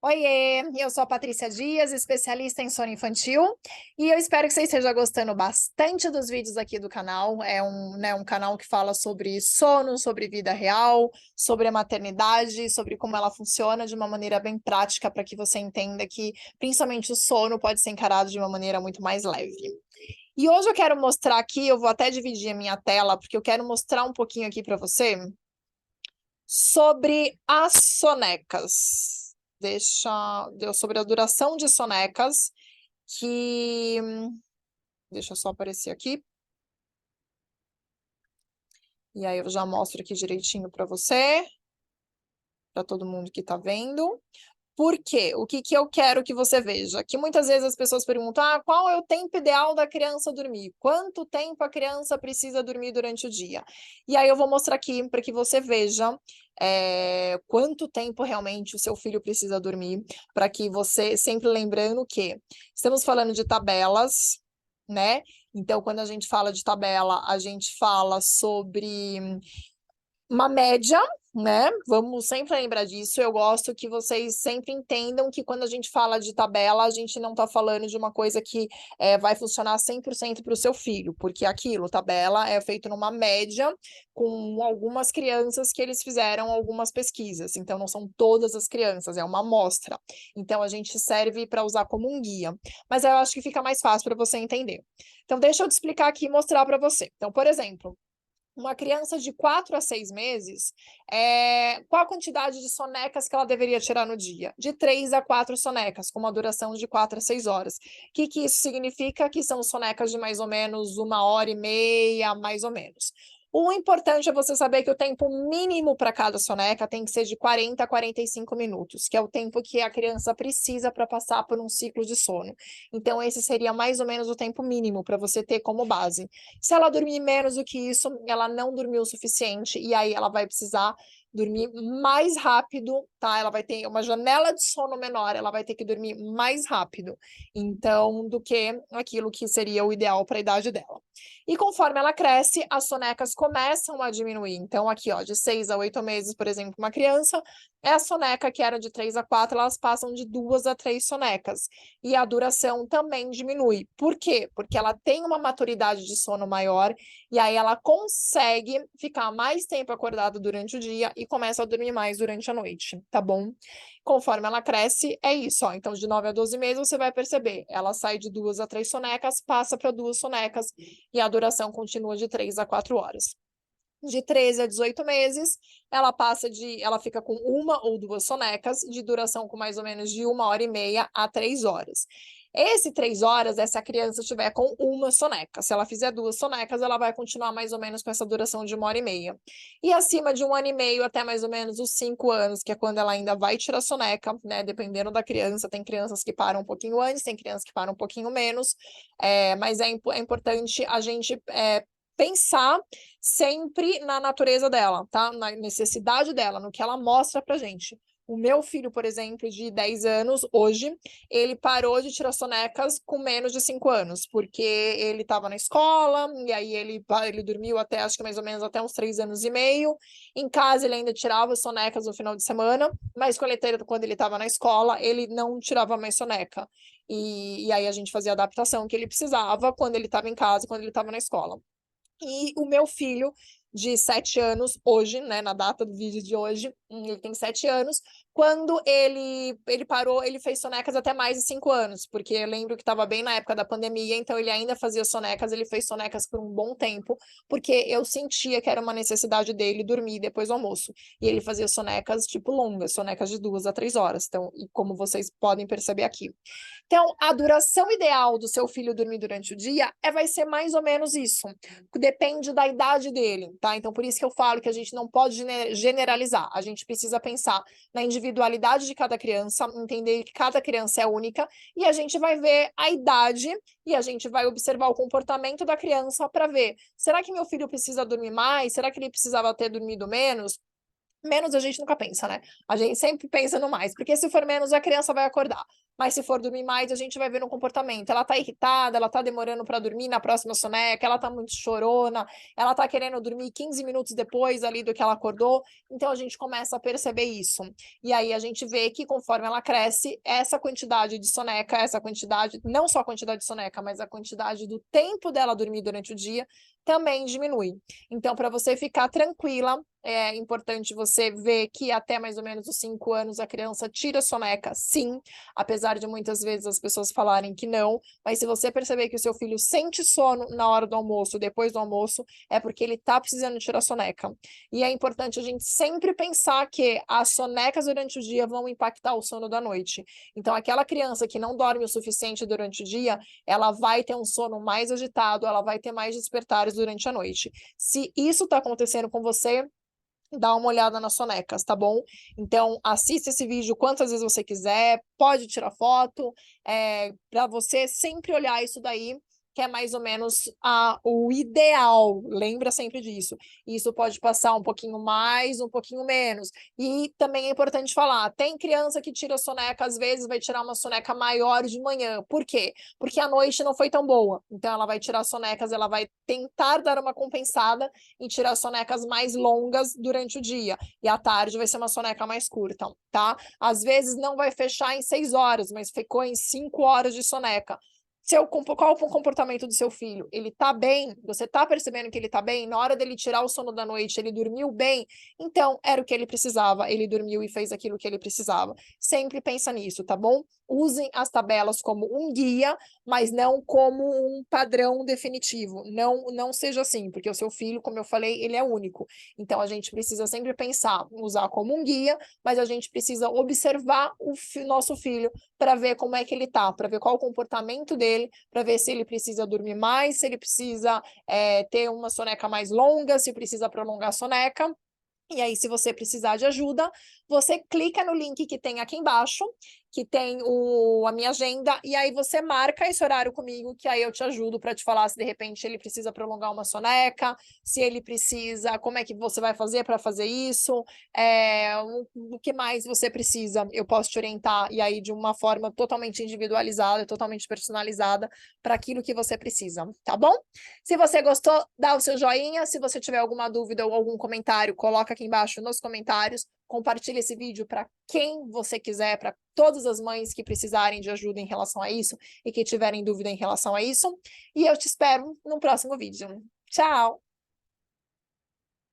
Oiê, eu sou a Patrícia Dias, especialista em sono infantil, e eu espero que você esteja gostando bastante dos vídeos aqui do canal. É um canal que fala sobre sono, sobre vida real, sobre a maternidade, sobre como ela funciona de uma maneira bem prática para que você entenda que, principalmente, o sono pode ser encarado de uma maneira muito mais leve. E hoje eu quero mostrar aqui, eu vou até dividir a minha tela, porque eu quero mostrar um pouquinho aqui para você sobre as sonecas. Deu sobre a duração de sonecas, que deixa eu só aparecer aqui, e aí eu já mostro aqui direitinho para você, para todo mundo que está vendo. Por quê? O que que eu quero que você veja? Que muitas vezes as pessoas perguntam: "Ah, qual é o tempo ideal da criança dormir? Quanto tempo a criança precisa dormir durante o dia?". E aí eu vou mostrar aqui para que você veja, quanto tempo realmente o seu filho precisa dormir, para que você sempre lembrando que estamos falando de tabelas, né, então quando a gente fala de tabela, a gente fala sobre uma média, né, vamos sempre lembrar disso. Eu gosto que vocês sempre entendam que quando a gente fala de tabela, a gente não está falando de uma coisa que, vai funcionar 100% para o seu filho, porque aquilo, tabela é feito numa média com algumas crianças que eles fizeram algumas pesquisas, então não são todas as crianças, é uma amostra. Então a gente serve para usar como um guia, mas eu acho que fica mais fácil para você entender. Então deixa eu te explicar aqui e mostrar para você. Então, por exemplo, uma criança de 4 a 6 meses, qual a quantidade de sonecas que ela deveria tirar no dia? De 3 a 4 sonecas, com uma duração de 4 a 6 horas. O que que isso significa? Que são sonecas de mais ou menos 1h30, mais ou menos. O importante é você saber que o tempo mínimo para cada soneca tem que ser de 40 a 45 minutos, que é o tempo que a criança precisa para passar por um ciclo de sono. Então esse seria mais ou menos o tempo mínimo para você ter como base. Se ela dormir menos do que isso, ela não dormiu o suficiente, e aí ela vai precisar dormir mais rápido, tá? Ela vai ter uma janela de sono menor, ela vai ter que dormir mais rápido, então, do que aquilo que seria o ideal para a idade dela. E conforme ela cresce, as sonecas começam a diminuir. Então, aqui, ó, de 6 a 8 meses, por exemplo, uma criança, a soneca que era de 3 a 4, elas passam de 2 a 3 sonecas. E a duração também diminui. Por quê? Porque ela tem uma maturidade de sono maior, e aí ela consegue ficar mais tempo acordada durante o dia e começa a dormir mais durante a noite, tá bom? Conforme ela cresce, é isso, ó. Então, de 9 a 12 meses, você vai perceber, ela sai de 2 a 3 sonecas, passa para 2 sonecas, e a duração continua de 3 a 4 horas. De 13 a 18 meses, ela fica com 1 ou 2 sonecas, de duração com mais ou menos de 1h30 a 3 horas. Esse 3 horas é se a criança estiver com 1 soneca. Se ela fizer 2 sonecas, ela vai continuar mais ou menos com essa duração de 1h30. E acima de 1 ano e meio até mais ou menos os 5 anos, que é quando ela ainda vai tirar soneca, né, dependendo da criança, tem crianças que param um pouquinho antes, tem crianças que param um pouquinho menos, mas é importante a gente, pensar sempre na natureza dela, tá? Na necessidade dela, no que ela mostra pra gente. O meu filho, por exemplo, de 10 anos, hoje, ele parou de tirar sonecas com menos de 5 anos, porque ele estava na escola, e aí ele dormiu até, acho que mais ou menos até uns 3 anos e meio. Em casa ele ainda tirava sonecas no final de semana, mas quando ele estava na escola, ele não tirava mais soneca. E aí a gente fazia a adaptação que ele precisava quando ele estava em casa e quando ele estava na escola. E o meu filho, de 7 anos, hoje, né, na data do vídeo de hoje, ele tem 7 anos, quando ele parou, ele fez sonecas até mais de 5 anos, porque eu lembro que estava bem na época da pandemia, então ele ainda fazia sonecas, ele fez sonecas por um bom tempo, porque eu sentia que era uma necessidade dele dormir depois do almoço. E ele fazia sonecas, tipo, longas, sonecas de 2 a 3 horas, então, e como vocês podem perceber aqui. Então, a duração ideal do seu filho dormir durante o dia vai ser mais ou menos isso. Depende da idade dele, tá? Então, por isso que eu falo que a gente não pode generalizar. A gente precisa pensar na individualidade de cada criança, entender que cada criança é única, e a gente vai ver a idade e a gente vai observar o comportamento da criança para ver, será que meu filho precisa dormir mais? Será que ele precisava ter dormido menos? Menos a gente nunca pensa, né? A gente sempre pensa no mais, porque se for menos, a criança vai acordar. Mas se for dormir mais, a gente vai ver no comportamento. Ela tá irritada, ela tá demorando para dormir na próxima soneca, ela tá muito chorona, ela tá querendo dormir 15 minutos depois ali do que ela acordou. Então a gente começa a perceber isso. E aí a gente vê que conforme ela cresce, essa quantidade de soneca, essa quantidade, não só a quantidade de soneca, mas a quantidade do tempo dela dormir durante o dia também diminui. Então, para você ficar tranquila, é importante você ver que até mais ou menos os 5 anos a criança tira soneca, sim, apesar de muitas vezes as pessoas falarem que não, mas se você perceber que o seu filho sente sono na hora do almoço, depois do almoço, é porque ele está precisando tirar soneca. E é importante a gente sempre pensar que as sonecas durante o dia vão impactar o sono da noite. Então, aquela criança que não dorme o suficiente durante o dia, ela vai ter um sono mais agitado, ela vai ter mais despertares durante a noite. Se isso está acontecendo com você, dá uma olhada nas sonecas, tá bom? Então, assista esse vídeo quantas vezes você quiser, pode tirar foto, para você sempre olhar isso daí, que é mais ou menos o ideal, lembra sempre disso. Isso pode passar um pouquinho mais, um pouquinho menos. E também é importante falar, tem criança que tira soneca, às vezes vai tirar uma soneca maior de manhã. Por quê? Porque a noite não foi tão boa. Então, ela vai tirar sonecas, ela vai tentar dar uma compensada e tirar sonecas mais longas durante o dia. E à tarde vai ser uma soneca mais curta, tá? Às vezes não vai fechar em 6 horas, mas ficou em 5 horas de soneca. Qual o comportamento do seu filho? Ele tá bem? Você tá percebendo que ele tá bem? Na hora dele tirar o sono da noite, ele dormiu bem? Então, era o que ele precisava. Ele dormiu e fez aquilo que ele precisava. Sempre pensa nisso, tá bom? Usem as tabelas como um guia, mas não como um padrão definitivo. Não seja assim, porque o seu filho, como eu falei, ele é único. Então, a gente precisa sempre pensar, usar como um guia, mas a gente precisa observar o nosso filho para ver como é que ele tá, para ver qual o comportamento dele, para ver se ele precisa dormir mais, se ele precisa ter uma soneca mais longa, se precisa prolongar a soneca. E aí, se você precisar de ajuda, você clica no link que tem aqui embaixo, que tem a minha agenda, e aí você marca esse horário comigo, que aí eu te ajudo para te falar se de repente ele precisa prolongar uma soneca, se ele precisa, como é que você vai fazer para fazer isso, o que mais você precisa, eu posso te orientar, e aí de uma forma totalmente individualizada, totalmente personalizada, para aquilo que você precisa, tá bom? Se você gostou, dá o seu joinha, se você tiver alguma dúvida ou algum comentário, coloca aqui embaixo nos comentários, compartilhe esse vídeo para quem você quiser, para todas as mães que precisarem de ajuda em relação a isso e que tiverem dúvida em relação a isso. E eu te espero no próximo vídeo. Tchau!